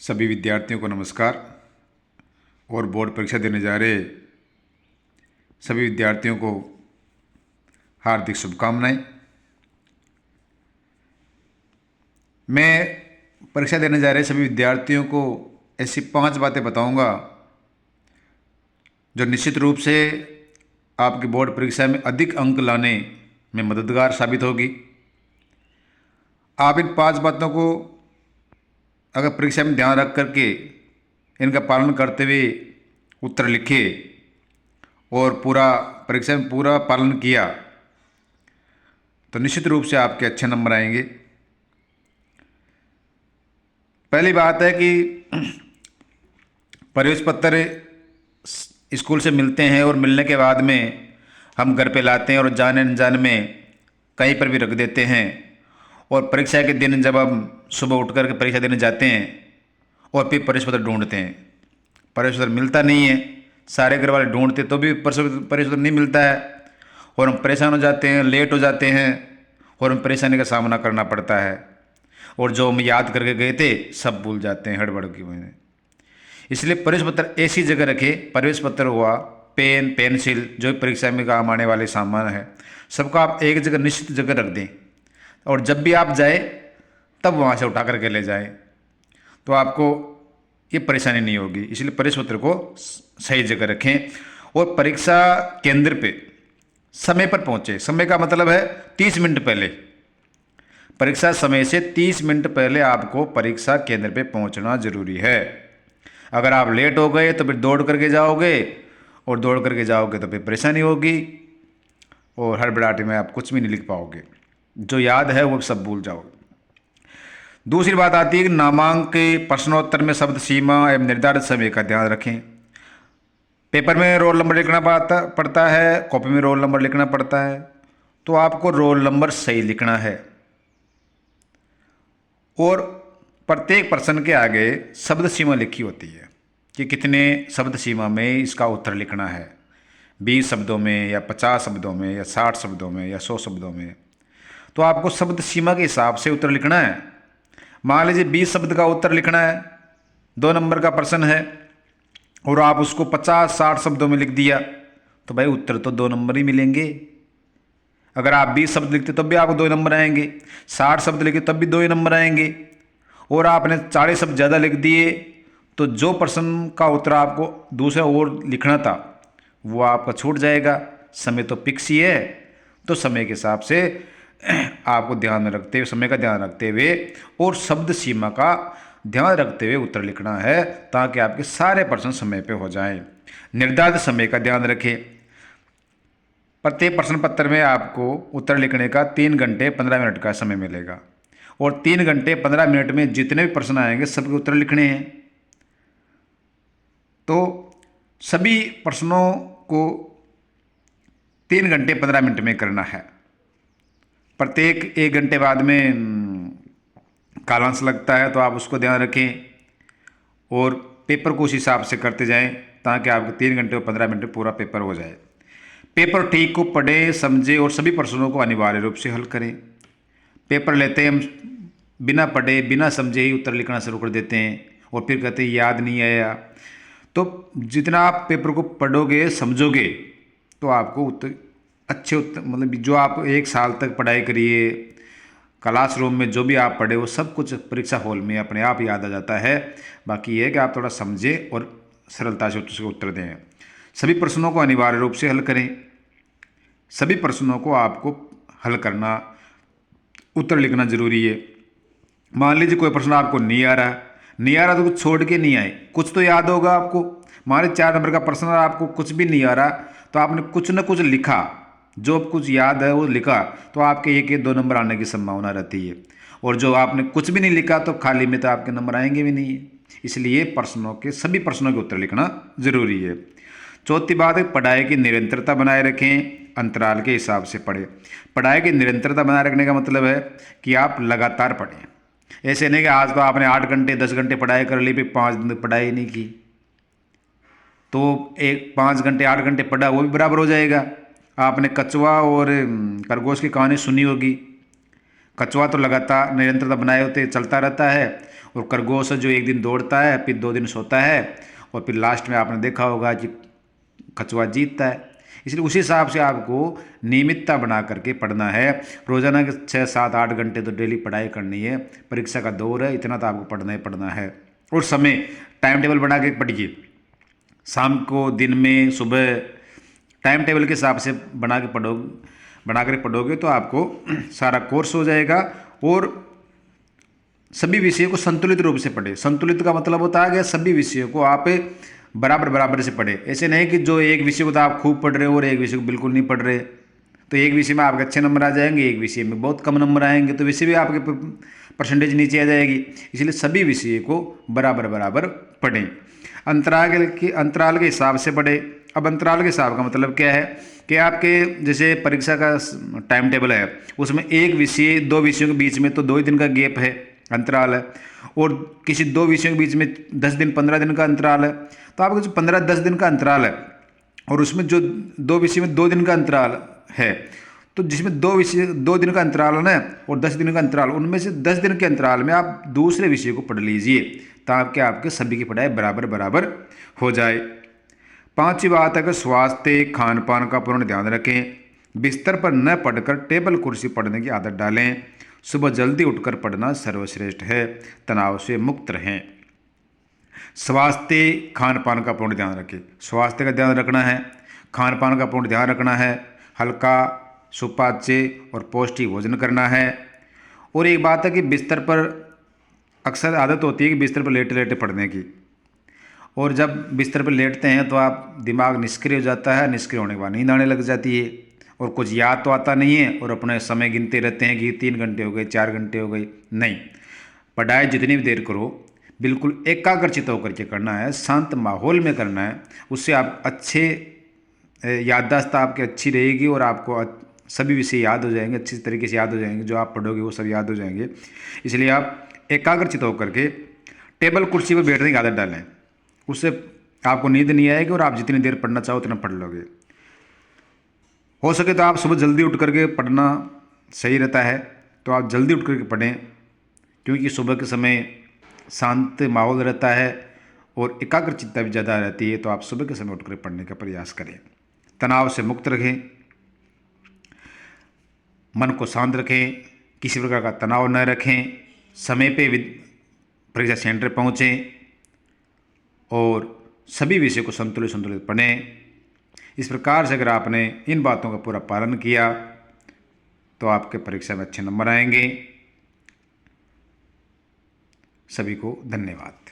सभी विद्यार्थियों को नमस्कार और बोर्ड परीक्षा देने जा रहे सभी विद्यार्थियों को हार्दिक शुभकामनाएं। मैं परीक्षा देने जा रहे सभी विद्यार्थियों को ऐसी 5 बातें बताऊंगा जो निश्चित रूप से आपकी बोर्ड परीक्षा में अधिक अंक लाने में मददगार साबित होगी। आप इन 5 बातों को अगर परीक्षा में ध्यान रख करके इनका पालन करते हुए उत्तर लिखे और पूरा परीक्षा में पूरा पालन किया तो निश्चित रूप से आपके अच्छे नंबर आएंगे। पहली बात है कि प्रवेश पत्र स्कूल से मिलते हैं और मिलने के बाद में हम घर पे लाते हैं और जाने अनजाने में कहीं पर भी रख देते हैं। और परीक्षा के दिन जब हम सुबह उठ कर के परीक्षा देने जाते हैं और फिर प्रवेश पत्र ढूंढते हैं, प्रवेश पत्र मिलता नहीं है। सारे घर वाले ढूंढते तो भी प्रवेश पत्र नहीं मिलता है और हम परेशान हो जाते हैं, लेट हो जाते हैं और हम परेशानी का सामना करना पड़ता है। और जो हम याद करके गए थे सब भूल जाते हैं हड़बड़ की वजह। इसलिए प्रवेश पत्र ऐसी जगह रखें, प्रवेश पत्र हुआ, पेन, पेंसिल, जो भी परीक्षा में काम आने वाले सामान है, सबको आप एक जगह निश्चित जगह रख दें और जब भी आप जाए तब वहाँ से उठा करके ले जाएं, तो आपको ये परेशानी नहीं होगी। इसलिए प्रवेश पत्र को सही जगह रखें और परीक्षा केंद्र पे समय पर पहुँचे। समय का मतलब है 30 मिनट पहले, परीक्षा समय से 30 मिनट पहले आपको परीक्षा केंद्र पे पहुँचना जरूरी है। अगर आप लेट हो गए तो फिर दौड़ करके जाओगे और दौड़ करके जाओगे तो फिर परेशानी होगी और हड़बड़ाहट में आप कुछ भी नहीं लिख पाओगे, जो याद है वो सब भूल जाओगे। दूसरी बात आती है कि नामांकित प्रश्नोत्तर में शब्द सीमा एवं निर्धारित समय का ध्यान रखें। पेपर में रोल नंबर लिखना पड़ता है, कॉपी में रोल नंबर लिखना पड़ता है, तो आपको रोल नंबर सही लिखना है और प्रत्येक प्रश्न के आगे शब्द सीमा लिखी होती है कि कितने शब्द सीमा में इसका उत्तर लिखना है, 20 शब्दों में या 50 शब्दों में या 60 शब्दों में या 100 शब्दों में। तो आपको शब्द सीमा के हिसाब से उत्तर लिखना है। मान लीजिए 20 शब्द का उत्तर लिखना है, 2 नंबर का प्रश्न है और आप उसको 50-60 शब्दों में लिख दिया तो भाई उत्तर तो 2 नंबर ही मिलेंगे। अगर आप 20 शब्द लिखते तब भी आपको 2 नंबर आएंगे, 60 शब्द लिखे तब भी 2 ही नंबर आएंगे और आपने 40 शब्द ज़्यादा लिख दिए तो जो प्रश्न का उत्तर आपको दूसरा और लिखना था वो आपका छूट जाएगा। समय तो फिक्स ही है, तो समय के हिसाब से आपको ध्यान में रखते हुए, समय का ध्यान रखते हुए और शब्द सीमा का ध्यान रखते हुए उत्तर लिखना है ताकि आपके सारे प्रश्न समय पे हो जाएं। निर्धारित समय का ध्यान रखें। प्रत्येक प्रश्न पत्र में आपको उत्तर लिखने का 3 घंटे 15 मिनट का समय मिलेगा और 3 घंटे 15 मिनट में जितने भी प्रश्न आएंगे सबके उत्तर लिखने हैं। तो सभी प्रश्नों को 3 घंटे 15 मिनट में करना है। प्रत्येक 1 घंटे बाद में कालांश लगता है तो आप उसको ध्यान रखें और पेपर को उस हिसाब से करते जाएं ताकि आपके 3 घंटे और 15 मिनट में पूरा पेपर हो जाए। पेपर ठीक को पढ़ें, समझें और सभी प्रश्नों को अनिवार्य रूप से हल करें। पेपर लेते हैं हम बिना पढ़े बिना समझे ही उत्तर लिखना शुरू कर देते हैं और फिर कहते हैं याद नहीं आया। तो जितना आप पेपर को पढ़ोगे समझोगे तो आपको उत्तर अच्छे उत्तर, मतलब जो आप 1 साल तक पढ़ाई करिए, क्लासरूम में जो भी आप पढ़े वो सब कुछ परीक्षा हॉल में अपने आप याद आ जाता है। बाकी ये है कि आप थोड़ा समझें और सरलता से उसके उत्तर दें। सभी प्रश्नों को अनिवार्य रूप से हल करें। सभी प्रश्नों को आपको हल करना, उत्तर लिखना जरूरी है। मान लीजिए कोई प्रश्न आपको नहीं आ रहा तो कुछ छोड़ के नहीं आए, कुछ तो याद होगा आपको। मान लीजिए 4 नंबर का प्रश्न आपको कुछ भी नहीं आ रहा तो आपने कुछ न कुछ लिखा, जो कुछ याद है वो लिखा, तो आपके 1 या 2 नंबर आने की संभावना रहती है। और जो आपने कुछ भी नहीं लिखा तो खाली में तो आपके नंबर आएंगे भी नहीं है। इसलिए सभी प्रश्नों के उत्तर लिखना जरूरी है। चौथी बात है पढ़ाई की निरंतरता बनाए रखें, अंतराल के हिसाब से पढ़ें। पढ़ाई की निरंतरता बनाए रखने का मतलब है कि आप लगातार पढ़ें। ऐसे नहीं कि आज तो आपने 8 घंटे 10 घंटे पढ़ाई कर ली फिर 5 दिन पढ़ाई नहीं की, तो 5 घंटे 8 घंटे पढ़ा वो भी बराबर हो जाएगा। आपने कछुआ और खरगोश की कहानी सुनी होगी। कछुआ तो लगातार निरंतरता बनाए होते चलता रहता है और खरगोश जो एक दिन दौड़ता है फिर 2 दिन सोता है और फिर लास्ट में आपने देखा होगा कि कछुआ जीतता है। इसलिए उसी हिसाब से आपको नियमितता बना करके पढ़ना है। रोजाना के 6, 7, 8 घंटे तो डेली पढ़ाई करनी है। परीक्षा का दौर है, इतना तो आपको पढ़ना ही पढ़ना है। और समय टाइम टेबल बना के पढ़िए, शाम को, दिन में, सुबह टाइम टेबल के हिसाब से बना कर पढ़ोगे तो आपको सारा कोर्स हो जाएगा। और सभी विषयों को संतुलित रूप से पढ़े। संतुलित का मतलब होता है कि सभी विषयों को आप बराबर बराबर से पढ़े। ऐसे नहीं कि जो एक विषय को तो आप खूब पढ़ रहे हो और एक विषय को बिल्कुल नहीं पढ़ रहे, तो एक विषय में आपके अच्छे नंबर आ जाएंगे, एक विषय में बहुत कम नंबर आएंगे, तो विषय भी आपके परसेंटेज नीचे आ जाएगी। इसलिए सभी विषय को बराबर बराबर पढ़ें। अंतराल के हिसाब से पढ़े। अब अंतराल के हिसाब का मतलब क्या है कि आपके जैसे परीक्षा का टाइम टेबल है, उसमें एक विषय 2 विषयों के बीच में तो 2 ही दिन का गैप है, अंतराल है। और किसी 2 विषयों के बीच में 10 दिन 15 दिन का अंतराल है। तो आपका जो 15-10 दिन का अंतराल है और उसमें जो 2 विषय में 2 दिन का अंतराल है, तो जिसमें 2 दिन का अंतराल है ना और 10 दिन का अंतराल, उनमें से 10 दिन के अंतराल में आप दूसरे विषय को पढ़ लीजिए ताकि आपके सभी की पढ़ाई बराबर बराबर हो जाए। 5वीं बात है कि स्वास्थ्य खान पान का पूर्ण ध्यान रखें। बिस्तर पर न पढ़कर टेबल कुर्सी पढ़ने की आदत डालें। सुबह जल्दी उठकर पढ़ना सर्वश्रेष्ठ है। तनाव से मुक्त रहें। स्वास्थ्य खान पान का पूर्ण ध्यान रखें। स्वास्थ्य का ध्यान रखना है, खान पान का पूर्ण ध्यान रखना है, हल्का सुपाच्य और पौष्टिक भोजन करना है। और एक बात है कि बिस्तर पर अक्सर आदत होती है कि बिस्तर पर लेटे लेटे पढ़ने की, और जब बिस्तर पर लेटते हैं तो आप दिमाग निष्क्रिय हो जाता है, निष्क्रिय होने के बाद नींद आने लग जाती है और कुछ याद तो आता नहीं है और अपने समय गिनते रहते हैं कि 3 घंटे हो गए, 4 घंटे हो गए। नहीं, पढ़ाई जितनी भी देर करो बिल्कुल एकाग्रचित होकर के करना है, शांत माहौल में करना है। उससे आप अच्छे याददाश्त आपकी अच्छी रहेगी और आपको सभी विषय याद हो जाएंगे, अच्छी तरीके से याद हो जाएंगे। जो आप पढ़ोगे वो सब याद हो जाएंगे। इसलिए आप एकाग्रचित होकर के टेबल कुर्सी पर बैठने की आदत डालें। उससे आपको नींद नहीं आएगी और आप जितनी देर पढ़ना चाहो उतना पढ़ लोगे। हो सके तो आप सुबह जल्दी उठ करके पढ़ना सही रहता है, तो आप जल्दी उठ करके पढ़ें, क्योंकि सुबह के समय शांत माहौल रहता है और एकाग्रचित्ता भी ज़्यादा रहती है। तो आप सुबह के समय उठ कर पढ़ने का प्रयास करें। तनाव से मुक्त रखें, मन को शांत रखें, किसी प्रकार का तनाव न रखें, समय पे परीक्षा सेंटर पहुँचें और सभी विषय को संतुलित पढ़ें। इस प्रकार से अगर आपने इन बातों का पूरा पालन किया तो आपके परीक्षा में अच्छे नंबर आएंगे। सभी को धन्यवाद।